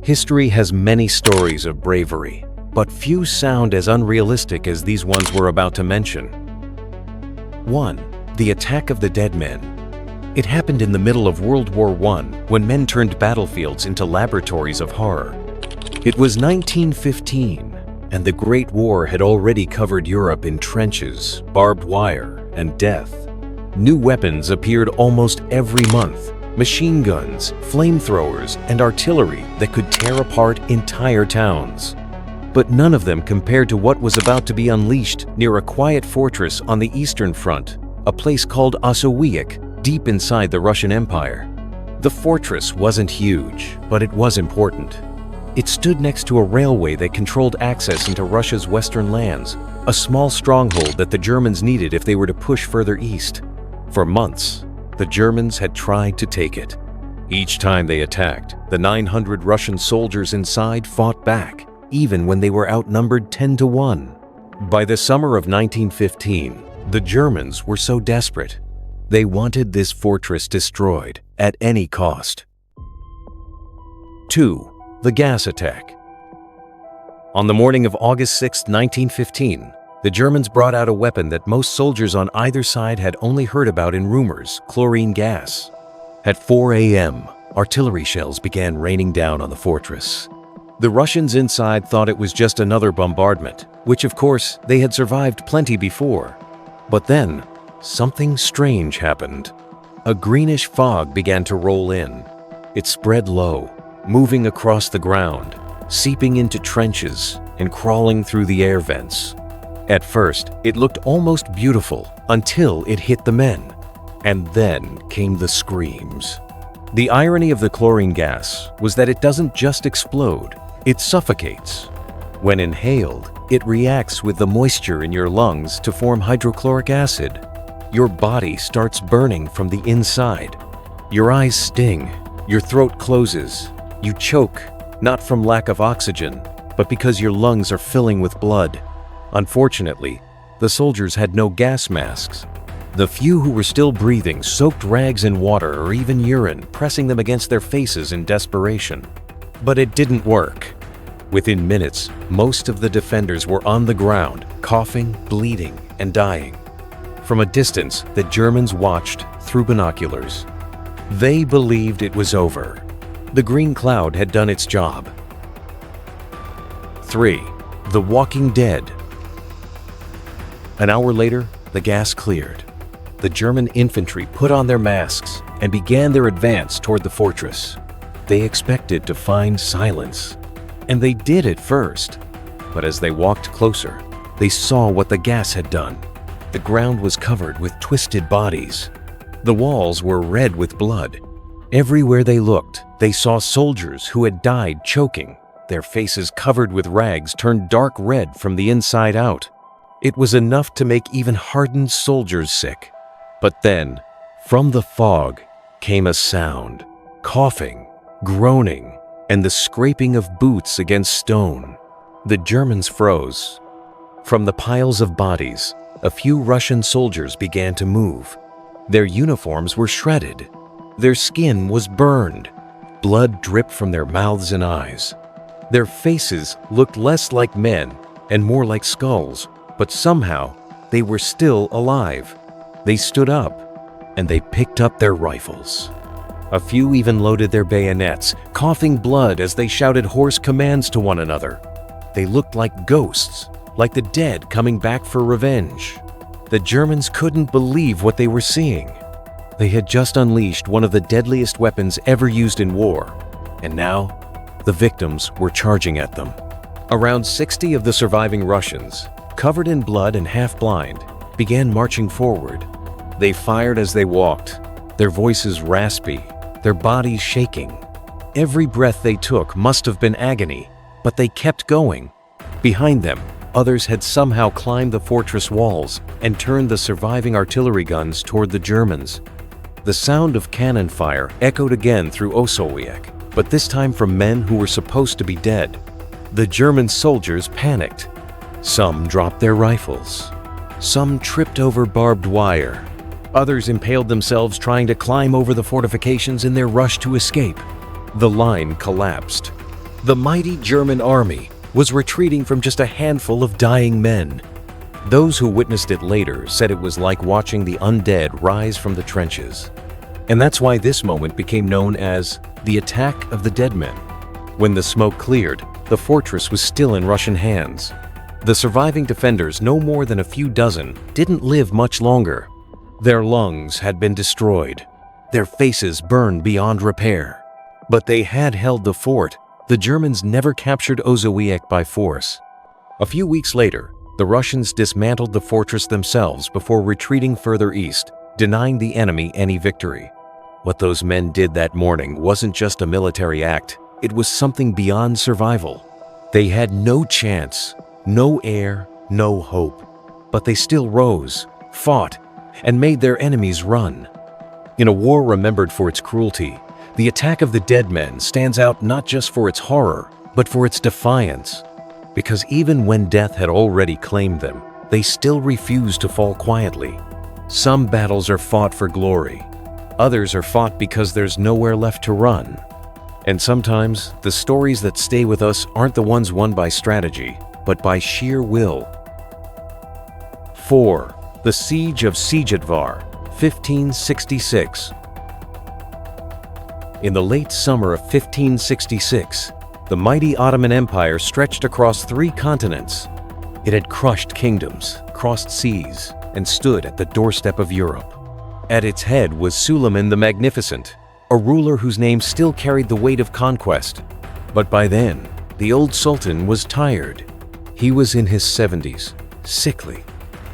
History has many stories of bravery, but few sound as unrealistic as these ones we're about to mention. 1. The Attack of the Dead Men. It happened in the middle of World War I when men turned battlefields into laboratories of horror. It was 1915, and the Great War had already covered Europe in trenches, barbed wire, and death. New weapons appeared almost every month. Machine guns, flamethrowers, and artillery that could tear apart entire towns. But none of them compared to what was about to be unleashed near a quiet fortress on the Eastern Front, a place called Oswiecim, deep inside the Russian Empire. The fortress wasn't huge, but it was important. It stood next to a railway that controlled access into Russia's western lands, a small stronghold that the Germans needed if they were to push further east. For months, the Germans had tried to take it. Each time they attacked, the 900 Russian soldiers inside fought back, even when they were outnumbered 10-1. By the summer of 1915, the Germans were so desperate. They wanted this fortress destroyed at any cost. 2. The gas attack. On the morning of August 6, 1915, the Germans brought out a weapon that most soldiers on either side had only heard about in rumors: chlorine gas. At 4 a.m., artillery shells began raining down on the fortress. The Russians inside thought it was just another bombardment, which of course they had survived plenty before. But then, something strange happened. A greenish fog began to roll in. It spread low, moving across the ground, seeping into trenches and crawling through the air vents. At first, it looked almost beautiful until it hit the men. And then came the screams. The irony of the chlorine gas was that it doesn't just explode, it suffocates. When inhaled, it reacts with the moisture in your lungs to form hydrochloric acid. Your body starts burning from the inside. Your eyes sting, your throat closes, you choke, not from lack of oxygen, but because your lungs are filling with blood. Unfortunately, the soldiers had no gas masks. The few who were still breathing soaked rags in water or even urine, pressing them against their faces in desperation. But it didn't work. Within minutes, most of the defenders were on the ground, coughing, bleeding, and dying. From a distance, the Germans watched through binoculars. They believed it was over. The green cloud had done its job. 3. The Walking Dead. An hour later, the gas cleared. The German infantry put on their masks and began their advance toward the fortress. They expected to find silence. And they did at first. But as they walked closer, they saw what the gas had done. The ground was covered with twisted bodies. The walls were red with blood. Everywhere they looked, they saw soldiers who had died choking, their faces covered with rags turned dark red from the inside out. It was enough to make even hardened soldiers sick. But then, from the fog, came a sound: coughing, groaning, and the scraping of boots against stone. The Germans froze. From the piles of bodies, a few Russian soldiers began to move. Their uniforms were shredded. Their skin was burned. Blood dripped from their mouths and eyes. Their faces looked less like men and more like skulls, but somehow they were still alive. They stood up, and they picked up their rifles. A few even loaded their bayonets, coughing blood as they shouted hoarse commands to one another. They looked like ghosts, like the dead coming back for revenge. The Germans couldn't believe what they were seeing. They had just unleashed one of the deadliest weapons ever used in war, and now the victims were charging at them. Around 60 of the surviving Russians, covered in blood and half-blind, began marching forward. They fired as they walked, their voices raspy, their bodies shaking. Every breath they took must have been agony, but they kept going. Behind them, others had somehow climbed the fortress walls and turned the surviving artillery guns toward the Germans. The sound of cannon fire echoed again through Oswiecim, but this time from men who were supposed to be dead. The German soldiers panicked. Some dropped their rifles. Some tripped over barbed wire. Others impaled themselves trying to climb over the fortifications in their rush to escape. The line collapsed. The mighty German army was retreating from just a handful of dying men. Those who witnessed it later said it was like watching the undead rise from the trenches. And that's why this moment became known as the Attack of the Dead Men. When the smoke cleared, the fortress was still in Russian hands. The surviving defenders, no more than a few dozen, didn't live much longer. Their lungs had been destroyed, their faces burned beyond repair. But they had held the fort. The Germans never captured Osowiec by force. A few weeks later, the Russians dismantled the fortress themselves before retreating further east, denying the enemy any victory. What those men did that morning wasn't just a military act, it was something beyond survival. They had no chance, no air, no hope. But they still rose, fought, and made their enemies run. In a war remembered for its cruelty, the Attack of the Dead Men stands out not just for its horror, but for its defiance. Because even when death had already claimed them, they still refused to fall quietly. Some battles are fought for glory. Others are fought because there's nowhere left to run. And sometimes, the stories that stay with us aren't the ones won by strategy, but by sheer will. 4. The Siege of Siegedvar, 1566. In the late summer of 1566, the mighty Ottoman Empire stretched across 3 continents. It had crushed kingdoms, crossed seas, and stood at the doorstep of Europe. At its head was Suleiman the Magnificent, a ruler whose name still carried the weight of conquest. But by then, the old sultan was tired. He was in his 70s, sickly,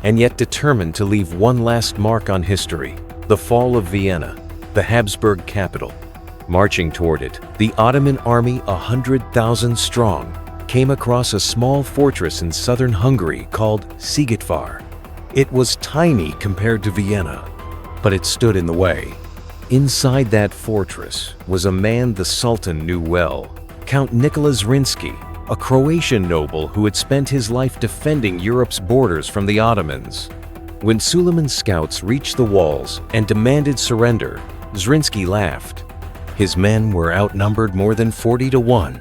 and yet determined to leave one last mark on history: the fall of Vienna, the Habsburg capital. Marching toward it, the Ottoman army, 100,000 strong, came across a small fortress in southern Hungary called Siegedvar. It was tiny compared to Vienna, but it stood in the way. Inside that fortress was a man the Sultan knew well, Count Nicholas Zrinski, a Croatian noble who had spent his life defending Europe's borders from the Ottomans. When Suleiman's scouts reached the walls and demanded surrender, Zrinski laughed. His men were outnumbered more than 40 to 1.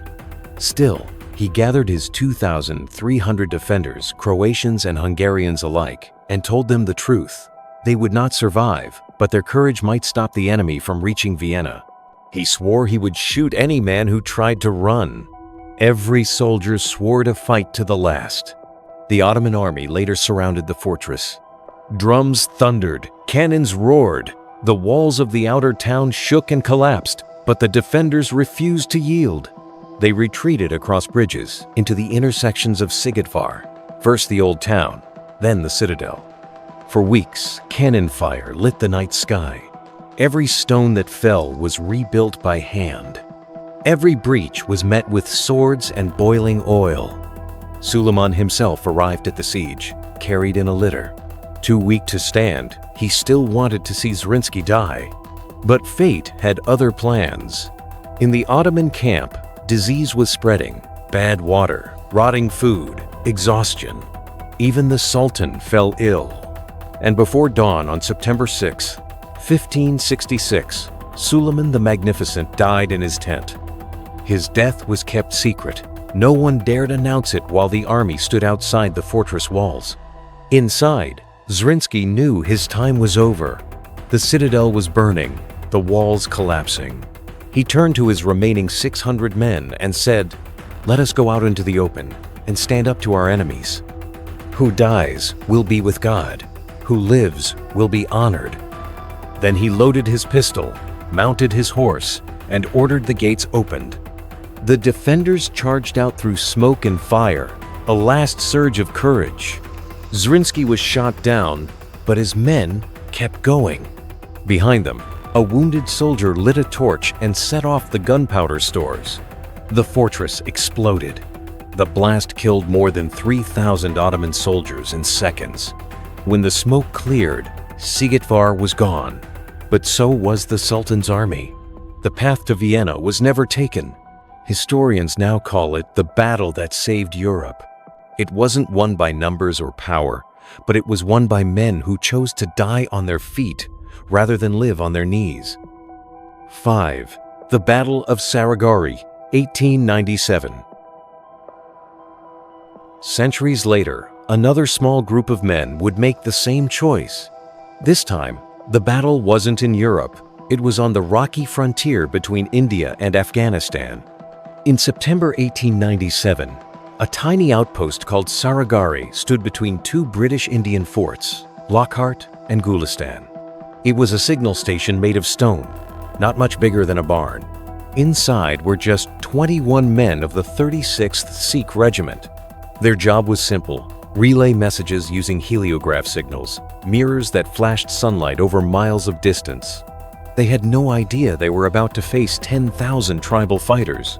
Still, he gathered his 2,300 defenders, Croatians and Hungarians alike, and told them the truth. They would not survive, but their courage might stop the enemy from reaching Vienna. He swore he would shoot any man who tried to run. Every soldier swore to fight to the last. The Ottoman army later surrounded the fortress. Drums thundered, cannons roared. The walls of the outer town shook and collapsed, but the defenders refused to yield. They retreated across bridges into the intersections of Siegedvar, first the old town, then the citadel. For weeks, cannon fire lit the night sky. Every stone that fell was rebuilt by hand. Every breach was met with swords and boiling oil. Suleiman himself arrived at the siege, carried in a litter. Too weak to stand, he still wanted to see Zrinski die. But fate had other plans. In the Ottoman camp, disease was spreading: bad water, rotting food, exhaustion. Even the Sultan fell ill. And before dawn on September 6, 1566, Suleiman the Magnificent died in his tent. His death was kept secret. No one dared announce it while the army stood outside the fortress walls. Inside, Zrinski knew his time was over. The citadel was burning, the walls collapsing. He turned to his remaining 600 men and said, "Let us go out into the open and stand up to our enemies. Who dies will be with God. Who lives will be honored." Then he loaded his pistol, mounted his horse, and ordered the gates opened. The defenders charged out through smoke and fire, a last surge of courage. Zrinski was shot down, but his men kept going. Behind them, a wounded soldier lit a torch and set off the gunpowder stores. The fortress exploded. The blast killed more than 3,000 Ottoman soldiers in seconds. When the smoke cleared, Siegedvar was gone, but so was the Sultan's army. The path to Vienna was never taken. Historians now call it the battle that saved Europe. It wasn't won by numbers or power, but it was won by men who chose to die on their feet rather than live on their knees. 5. The Battle of Saraguri, 1897. Centuries later, another small group of men would make the same choice. This time, the battle wasn't in Europe. It was on the rocky frontier between India and Afghanistan. In September 1897, a tiny outpost called Sarigari stood between two British Indian forts, Lockhart and Gulistan. It was a signal station made of stone, not much bigger than a barn. Inside were just 21 men of the 36th Sikh Regiment. Their job was simple: relay messages using heliograph signals, mirrors that flashed sunlight over miles of distance. They had no idea they were about to face 10,000 tribal fighters.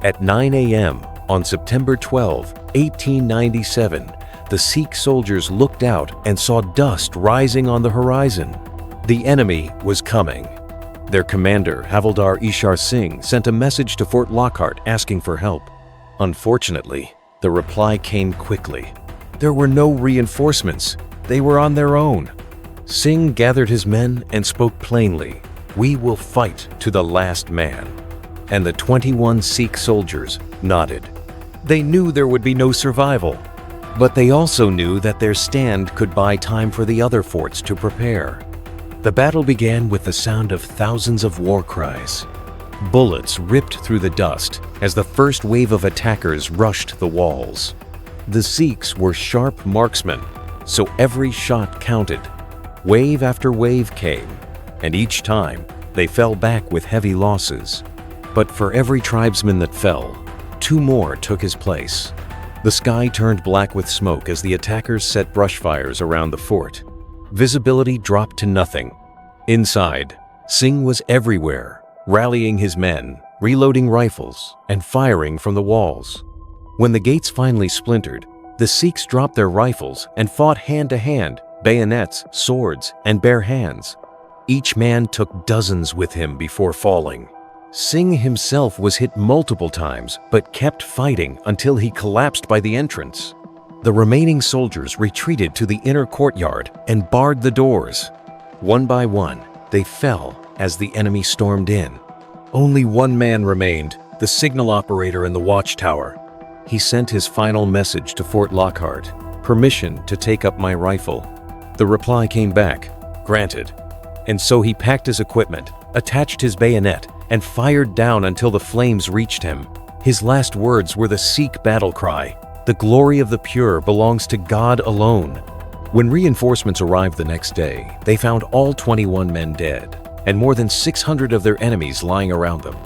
At 9 a.m. on September 12, 1897, the Sikh soldiers looked out and saw dust rising on the horizon. The enemy was coming. Their commander, Havildar Ishar Singh, sent a message to Fort Lockhart asking for help. Unfortunately, the reply came quickly. There were no reinforcements. They were on their own. Singh gathered his men and spoke plainly: "We will fight to the last man." And the 21 Sikh soldiers nodded. They knew there would be no survival, but they also knew that their stand could buy time for the other forts to prepare. The battle began with the sound of thousands of war cries. Bullets ripped through the dust as the first wave of attackers rushed the walls. The Sikhs were sharp marksmen, so every shot counted. Wave after wave came, and each time they fell back with heavy losses. But for every tribesman that fell, 2 more took his place. The sky turned black with smoke as the attackers set brush fires around the fort. Visibility dropped to nothing. Inside, Singh was everywhere, rallying his men, reloading rifles, and firing from the walls. When the gates finally splintered, the Sikhs dropped their rifles and fought hand-to-hand, bayonets, swords, and bare hands. Each man took dozens with him before falling. Singh himself was hit multiple times, but kept fighting until he collapsed by the entrance. The remaining soldiers retreated to the inner courtyard and barred the doors. One by one, they fell as the enemy stormed in. Only one man remained, the signal operator in the watchtower. He sent his final message to Fort Lockhart: "Permission to take up my rifle." The reply came back: "Granted." And so he packed his equipment, attached his bayonet, and fired down until the flames reached him. His last words were the Sikh battle cry: "The glory of the pure belongs to God alone." When reinforcements arrived the next day, they found all 21 men dead, and more than 600 of their enemies lying around them.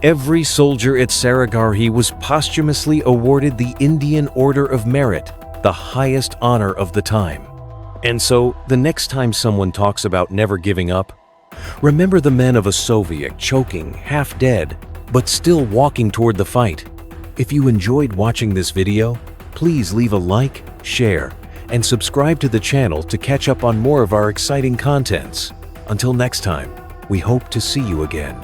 Every soldier at Sarigari was posthumously awarded the Indian Order of Merit, the highest honor of the time. And so, the next time someone talks about never giving up, remember the men of a Soviet choking, half dead, but still walking toward the fight. If you enjoyed watching this video, please leave a like, share, and subscribe to the channel to catch up on more of our exciting contents. Until next time, we hope to see you again.